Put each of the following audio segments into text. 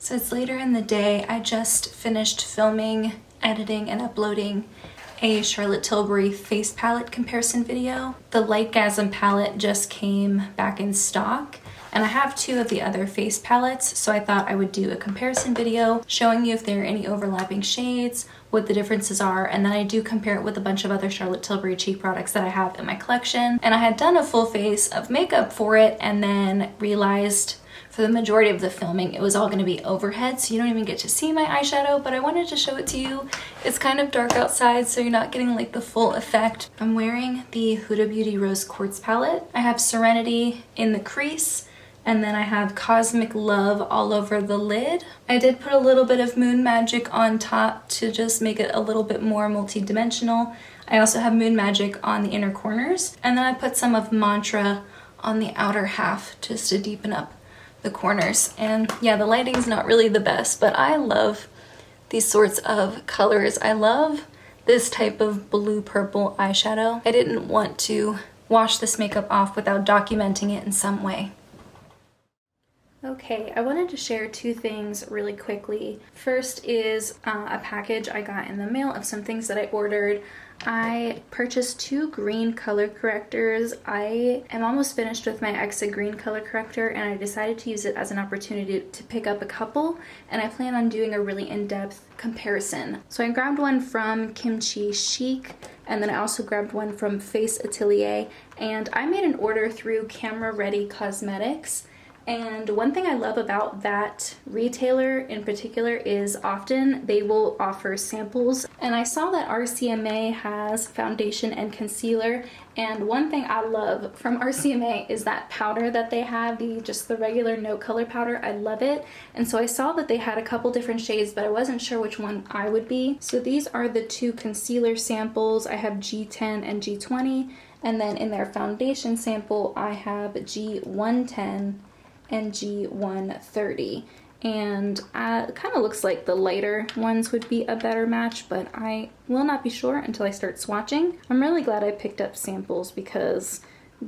So it's later in the day. I just finished filming, editing, and uploading a Charlotte Tilbury face palette comparison video. The Lightgasm palette just came back in stock, and I have two of the other face palettes, so I thought I would do a comparison video showing you if there are any overlapping shades, what the differences are, and then I do compare it with a bunch of other Charlotte Tilbury cheek products that I have in my collection. And I had done a full face of makeup for it and then realized for the majority of the filming it was all going to be overhead, so you don't even get to see my eyeshadow, but I wanted to show it to you. It's kind of dark outside, so you're not getting like the full effect. I'm wearing the Huda Beauty Rose Quartz palette. I have Serenity in the crease, and then I have Cosmic Love all over the lid. I did put a little bit of Moon Magic on top to just make it a little bit more multi-dimensional. I also have Moon Magic on the inner corners, and then I put some of Mantra on the outer half just to deepen up the corners. And yeah, the lighting's not really the best, but I love these sorts of colors. I love this type of blue-purple eyeshadow. I didn't want to wash this makeup off without documenting it in some way. Okay, I wanted to share two things really quickly. First is a package I got in the mail of some things that I ordered. I purchased two green color correctors. I am almost finished with my Exa green color corrector, and I decided to use it as an opportunity to pick up a couple, and I plan on doing a really in-depth comparison. So I grabbed one from Kimchi Chic, and then I also grabbed one from Face Atelier, and I made an order through Camera Ready Cosmetics. And one thing I love about that retailer in particular is often they will offer samples. And I saw that RCMA has foundation and concealer. And one thing I love from RCMA is that powder that they have, just the regular no color powder. I love it. And so I saw that they had a couple different shades, but I wasn't sure which one I would be. So these are the two concealer samples. I have G10 and G20. And then in their foundation sample, I have G110 and G130, and it kind of looks like the lighter ones would be a better match, but I will not be sure until I start swatching. I'm really glad I picked up samples because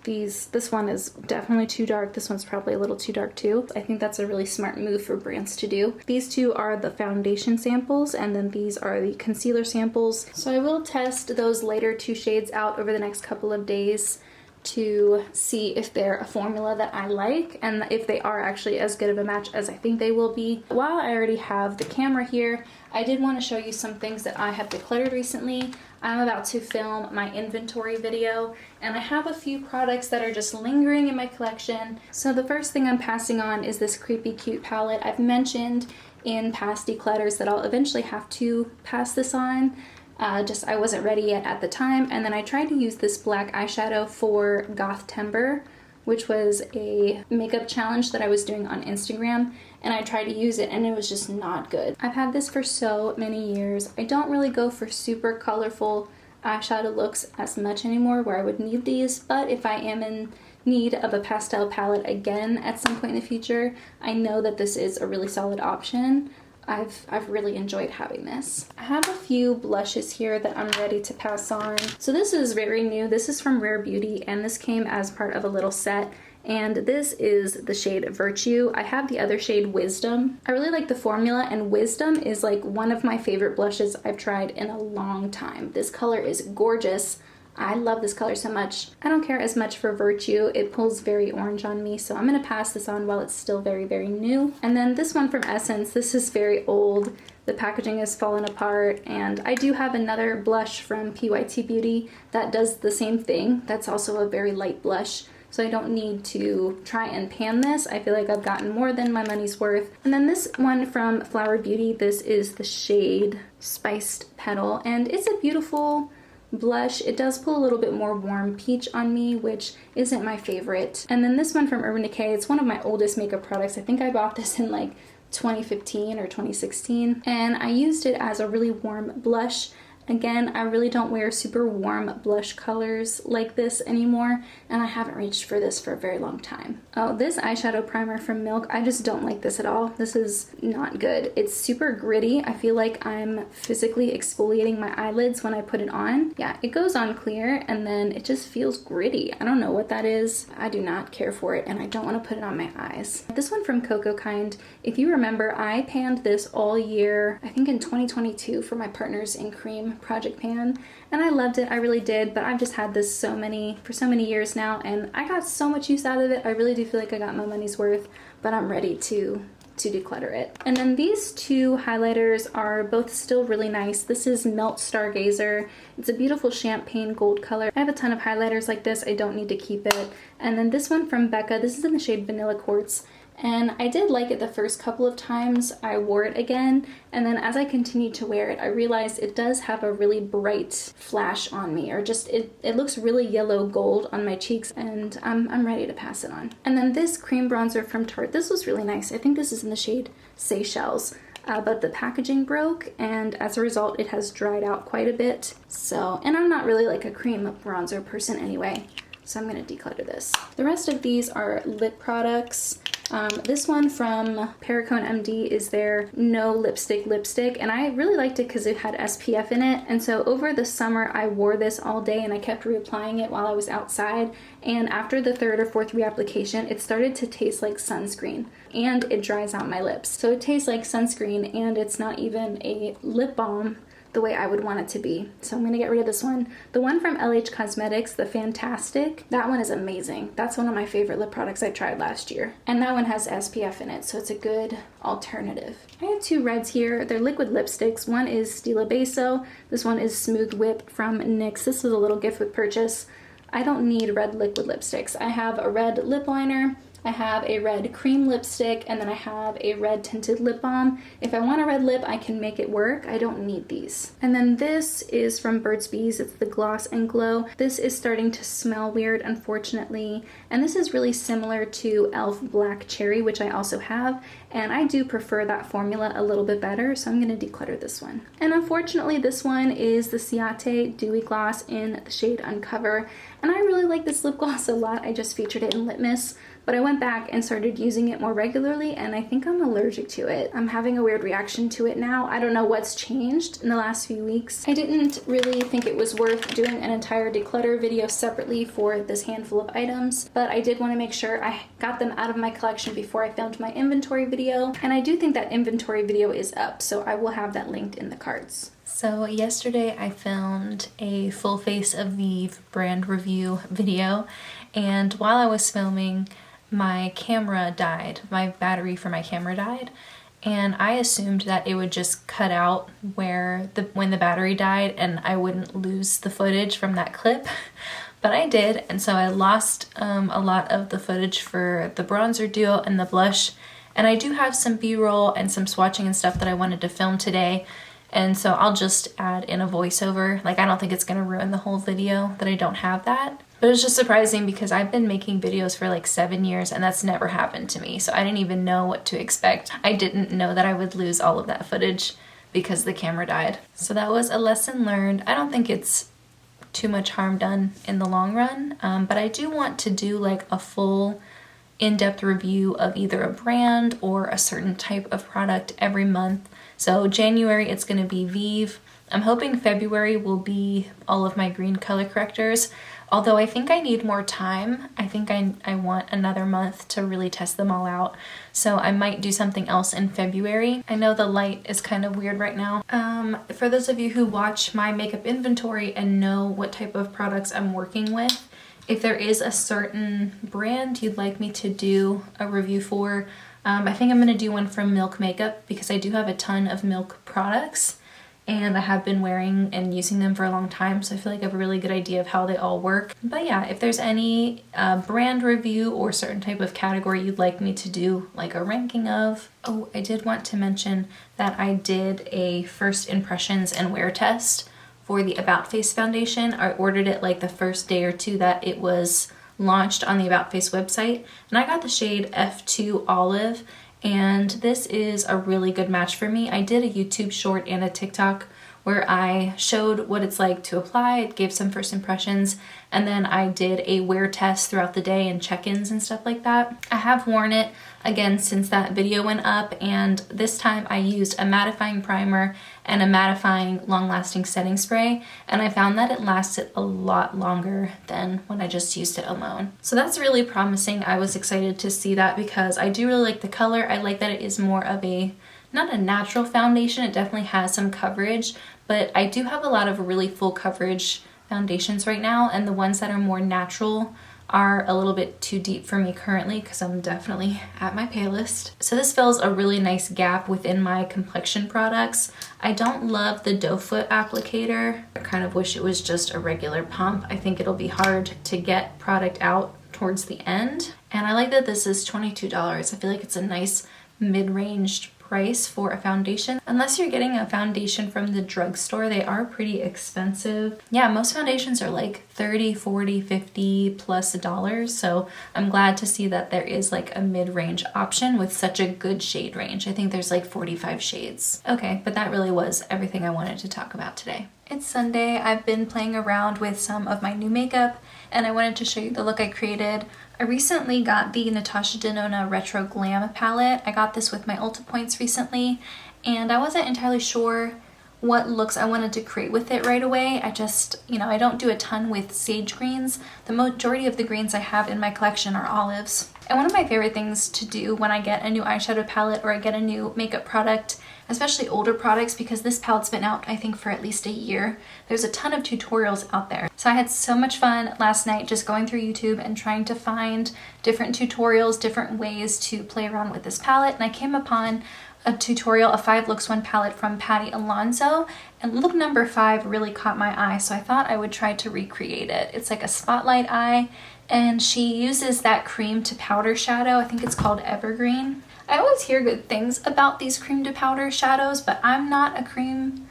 this one is definitely too dark. This one's probably a little too dark too. I think that's a really smart move for brands to do. These two are the foundation samples, and then these are the concealer samples. So I will test those later two shades out over the next couple of days to see if they're a formula that I like and if they are actually as good of a match as I think they will be. While I already have the camera here, I did want to show you some things that I have decluttered recently. I'm about to film my inventory video, and I have a few products that are just lingering in my collection. So the first thing I'm passing on is this Creepy Cute palette. I've mentioned in past declutters that I'll eventually have to pass this on. I wasn't ready yet at the time, and then I tried to use this black eyeshadow for Gothtember, which was a makeup challenge that I was doing on Instagram, and I tried to use it and it was just not good. I've had this for so many years. I don't really go for super colorful eyeshadow looks as much anymore where I would need these, but if I am in need of a pastel palette again at some point in the future, I know that this is a really solid option. I've really enjoyed having this. I have a few blushes here that I'm ready to pass on. So this is very new. This is from Rare Beauty, and this came as part of a little set. And this is the shade Virtue. I have the other shade Wisdom. I really like the formula, and Wisdom is like one of my favorite blushes I've tried in a long time. This color is gorgeous. I love this color so much. I don't care as much for Virtue. It pulls very orange on me, so I'm gonna pass this on while it's still very, very new. And then this one from Essence, this is very old. The packaging has fallen apart, and I do have another blush from PYT Beauty that does the same thing. That's also a very light blush, so I don't need to try and pan this. I feel like I've gotten more than my money's worth. And then this one from Flower Beauty, this is the shade Spiced Petal, and it's a beautiful blush. It does pull a little bit more warm peach on me, which isn't my favorite. And then this one from Urban Decay, it's one of my oldest makeup products. I think I bought this in like 2015 or 2016, and I used it as a really warm blush, Again, I really don't wear super warm blush colors like this anymore, and I haven't reached for this for a very long time. Oh, this eyeshadow primer from Milk, I just don't like this at all. This is not good. It's super gritty. I feel like I'm physically exfoliating my eyelids when I put it on. Yeah, it goes on clear and then it just feels gritty. I don't know what that is. I do not care for it and I don't want to put it on my eyes. This one from Cocoa Kind, if you remember, I panned this all year, I think in 2022 for my Partners in Cream project pan, and I loved it. I really did, but I've just had this for so many years now and I got so much use out of it. I really do feel like I got my money's worth, but I'm ready to declutter it. And then these two highlighters are both still really nice. This is Melt Stargazer. It's a beautiful champagne gold color. I have a ton of highlighters like this. I don't need to keep it. And then this one from Becca. This is in the shade Vanilla Quartz. And I did like it the first couple of times I wore it again, and then as I continued to wear it, I realized it does have a really bright flash on me, or just it looks really yellow gold on my cheeks, and I'm ready to pass it on. And then this cream bronzer from Tarte, this was really nice. I think this is in the shade Seychelles. But the packaging broke, and as a result it has dried out quite a bit. So, and I'm not really like a cream bronzer person anyway, so I'm gonna declutter this. The rest of these are lip products. This one from Perricone MD is their No Lipstick, and I really liked it because it had SPF in it, and so over the summer I wore this all day and I kept reapplying it while I was outside, and after the third or fourth reapplication it started to taste like sunscreen, and it dries out my lips. So it tastes like sunscreen and it's not even a lip balm the way I would want it to be. So I'm gonna get rid of this one. The one from LH Cosmetics, the Fantastic, that one is amazing. That's one of my favorite lip products I tried last year. And that one has SPF in it, so it's a good alternative. I have two reds here. They're liquid lipsticks. One is Stila Beso. This one is Smooth Whip from NYX. This was a little gift with purchase. I don't need red liquid lipsticks. I have a red lip liner, I have a red cream lipstick, and then I have a red tinted lip balm. If I want a red lip, I can make it work. I don't need these. And then this is from Burt's Bees. It's the Gloss and Glow. This is starting to smell weird, unfortunately. And this is really similar to e.l.f. Black Cherry, which I also have. And I do prefer that formula a little bit better, so I'm gonna declutter this one. And unfortunately, this one is the Ciate Dewy Gloss in the shade Uncover. And I really like this lip gloss a lot. I just featured it in Litmus. But I went back and started using it more regularly, and I think I'm allergic to it. I'm having a weird reaction to it now. I don't know what's changed in the last few weeks. I didn't really think it was worth doing an entire declutter video separately for this handful of items, but I did want to make sure I got them out of my collection before I filmed my inventory video, and I do think that inventory video is up, so I will have that linked in the cards. So yesterday I filmed a full face of Vive brand review video, and while I was filming, my camera died. My battery for my camera died, and I assumed that it would just cut out when the battery died and I wouldn't lose the footage from that clip, but I did, and so I lost a lot of the footage for the bronzer duo and the blush, and I do have some b-roll and some swatching and stuff that I wanted to film today, and so I'll just add in a voiceover. Like, I don't think it's gonna ruin the whole video that I don't have that. But it's just surprising because I've been making videos for like 7 years and that's never happened to me. So I didn't even know what to expect. I didn't know that I would lose all of that footage because the camera died. So that was a lesson learned. I don't think it's too much harm done in the long run, but I do want to do like a full in-depth review of either a brand or a certain type of product every month. So January it's gonna be Vive. I'm hoping February will be all of my green color correctors. Although I think I need more time. I think I want another month to really test them all out. So I might do something else in February. I know the light is kind of weird right now. For those of you who watch my makeup inventory and know what type of products I'm working with, if there is a certain brand you'd like me to do a review for, I think I'm gonna do one from Milk Makeup because I do have a ton of Milk products. And I have been wearing and using them for a long time, so I feel like I have a really good idea of how they all work. But yeah, if there's any brand review or certain type of category you'd like me to do like a ranking of. Oh, I did want to mention that I did a first impressions and wear test for the About Face foundation. I ordered it like the first day or two that it was launched on the About Face website, and I got the shade F2 Olive. And this is a really good match for me. I did a YouTube short and a TikTok where I showed what it's like to apply, gave some first impressions, and then I did a wear test throughout the day and check-ins and stuff like that. I have worn it again since that video went up, and this time I used a mattifying primer and a mattifying long-lasting setting spray, and I found that it lasted a lot longer than when I just used it alone. So that's really promising. I was excited to see that because I do really like the color. I like that it is more of a, not a natural foundation, it definitely has some coverage, but I do have a lot of really full coverage foundations right now, and the ones that are more natural are a little bit too deep for me currently because I'm definitely at my palest. So this fills a really nice gap within my complexion products. I don't love the doe foot applicator. I kind of wish it was just a regular pump. I think it'll be hard to get product out towards the end. And I like that this is $22. I feel like it's a nice mid-range price for a foundation. Unless you're getting a foundation from the drugstore, they are pretty expensive. Yeah, most foundations are like $30, $40, $50 plus dollars. So I'm glad to see that there is like a mid-range option with such a good shade range. I think there's like 45 shades. Okay, but that really was everything I wanted to talk about today. It's Sunday. I've been playing around with some of my new makeup and I wanted to show you the look I created. I recently got the Natasha Denona Retro Glam palette. I got this with my Ulta points recently, and I wasn't entirely sure what looks I wanted to create with it right away. I just, I don't do a ton with sage greens. The majority of the greens I have in my collection are olives. And one of my favorite things to do when I get a new eyeshadow palette or I get a new makeup product, especially older products, because this palette's been out I think for at least a year. There's a ton of tutorials out there. So I had so much fun last night just going through YouTube and trying to find different tutorials, different ways to play around with this palette, and I came upon a tutorial, a 5 looks 1 palette from Patty Alonso, and look number 5 really caught my eye, so I thought I would try to recreate it. It's like a spotlight eye, and she uses that cream to powder shadow. I think it's called Evergreen. I always hear good things about these cream to powder shadows, but I'm not a cream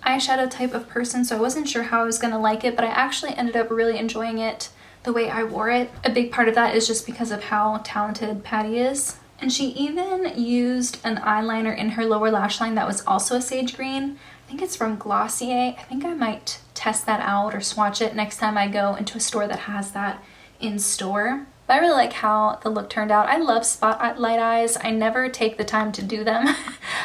eyeshadow type of person, so I wasn't sure how I was gonna like it, but I actually ended up really enjoying it the way I wore it. A big part of that is just because of how talented Patty is. And she even used an eyeliner in her lower lash line that was also a sage green. I think it's from Glossier. I think I might test that out or swatch it next time I go into a store that has that in store. But I really like how the look turned out. I love spotlight eyes. I never take the time to do them.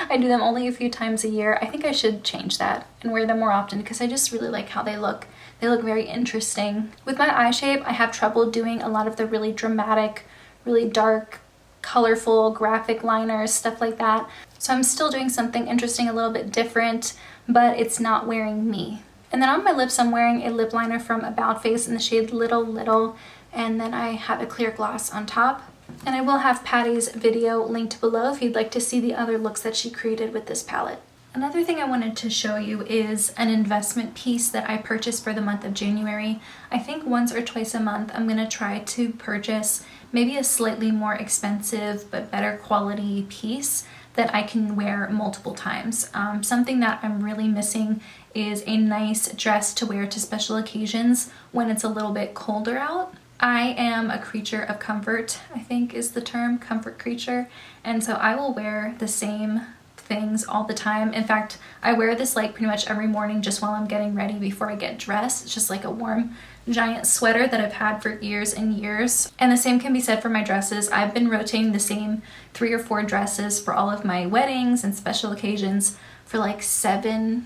I do them only a few times a year. I think I should change that and wear them more often because I just really like how they look. They look very interesting. With my eye shape, I have trouble doing a lot of the really dramatic, really dark, colorful graphic liners, stuff like that. So I'm still doing something interesting, a little bit different, but it's not wearing me. And then on my lips, I'm wearing a lip liner from About Face in the shade Little Little, and then I have a clear gloss on top. And I will have Patty's video linked below if you'd like to see the other looks that she created with this palette. Another thing I wanted to show you is an investment piece that I purchased for the month of January. I think once or twice a month I'm going to try to purchase maybe a slightly more expensive but better quality piece that I can wear multiple times. Something that I'm really missing is a nice dress to wear to special occasions when it's a little bit colder out. I am a creature of comfort, I think is the term, comfort creature, and so I will wear the same things all the time. In fact, I wear this like pretty much every morning just while I'm getting ready before I get dressed. It's just like a warm giant sweater that I've had for years and years. And the same can be said for my dresses. I've been rotating the same 3 or 4 dresses for all of my weddings and special occasions for like 7+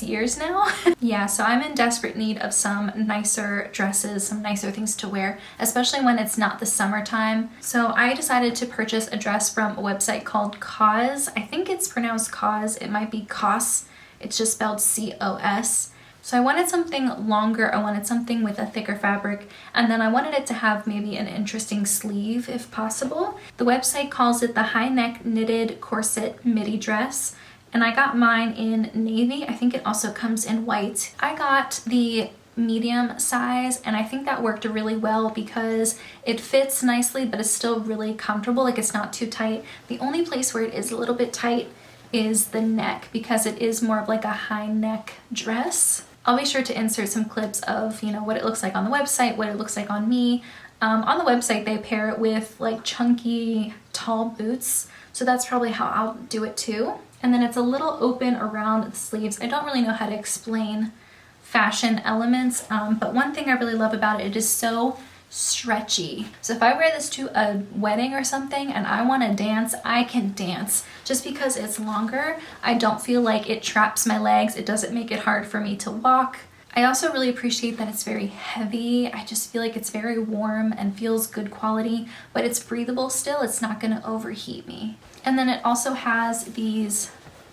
years now. Yeah, so I'm in desperate need of some nicer dresses, some nicer things to wear, especially when it's not the summertime. So I decided to purchase a dress from a website called COS. I think it's pronounced COS. It might be COS. It's just spelled C-O-S. So I wanted something longer, I wanted something with a thicker fabric, and then I wanted it to have maybe an interesting sleeve if possible. The website calls it the high neck knitted corset midi dress, and I got mine in navy. I think it also comes in white. I got the medium size, and I think that worked really well because it fits nicely but it's still really comfortable, like it's not too tight. The only place where it is a little bit tight is the neck because it is more of like a high neck dress. I'll be sure to insert some clips of, what it looks like on the website, what it looks like on me. On the website, they pair it with like chunky, tall boots. So that's probably how I'll do it too. And then it's a little open around the sleeves. I don't really know how to explain fashion elements, but one thing I really love about it, it is so stretchy. So if I wear this to a wedding or something and I want to dance, I can dance. Just because it's longer, I don't feel like it traps my legs. It doesn't make it hard for me to walk. I also really appreciate that it's very heavy. I just feel like it's very warm and feels good quality, but it's breathable still. It's not going to overheat me. And then it also has these,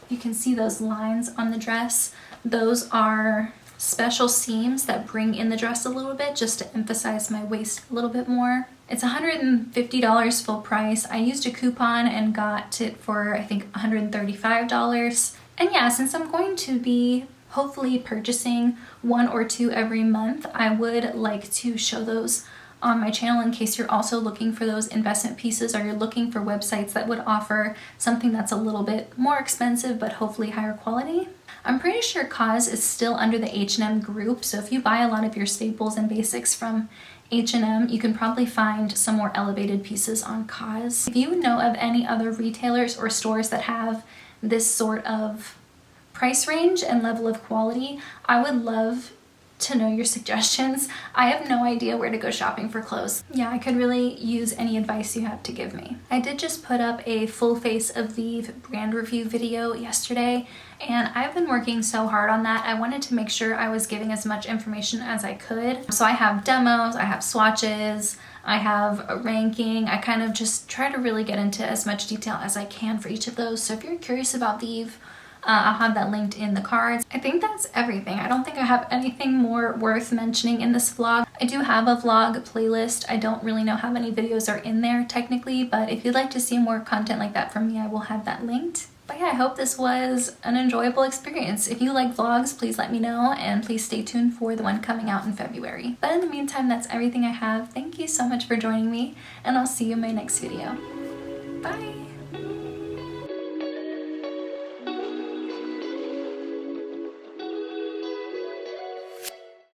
you can see those lines on the dress. Those are special seams that bring in the dress a little bit just to emphasize my waist a little bit more. It's $150 full price. I used a coupon and got it for I think $135. And yeah, since I'm going to be hopefully purchasing 1 or 2 every month, I would like to show those on my channel in case you're also looking for those investment pieces or you're looking for websites that would offer something that's a little bit more expensive but hopefully higher quality. I'm pretty sure Cause is still under the H&M group, so if you buy a lot of your staples and basics from H&M, you can probably find some more elevated pieces on Cause. If you know of any other retailers or stores that have this sort of price range and level of quality, I would love to know your suggestions. I have no idea where to go shopping for clothes. Yeah, I could really use any advice you have to give me. I did just put up a full face of Vive brand review video yesterday, and I've been working so hard on that. I wanted to make sure I was giving as much information as I could. So I have demos, I have swatches, I have a ranking. I kind of just try to really get into as much detail as I can for each of those. So if you're curious about Vive, I'll have that linked in the cards. I think that's everything. I don't think I have anything more worth mentioning in this vlog. I do have a vlog playlist. I don't really know how many videos are in there technically, but if you'd like to see more content like that from me, I will have that linked. But yeah, I hope this was an enjoyable experience. If you like vlogs, please let me know, and please stay tuned for the one coming out in February. But in the meantime, that's everything I have. Thank you so much for joining me, and I'll see you in my next video. Bye!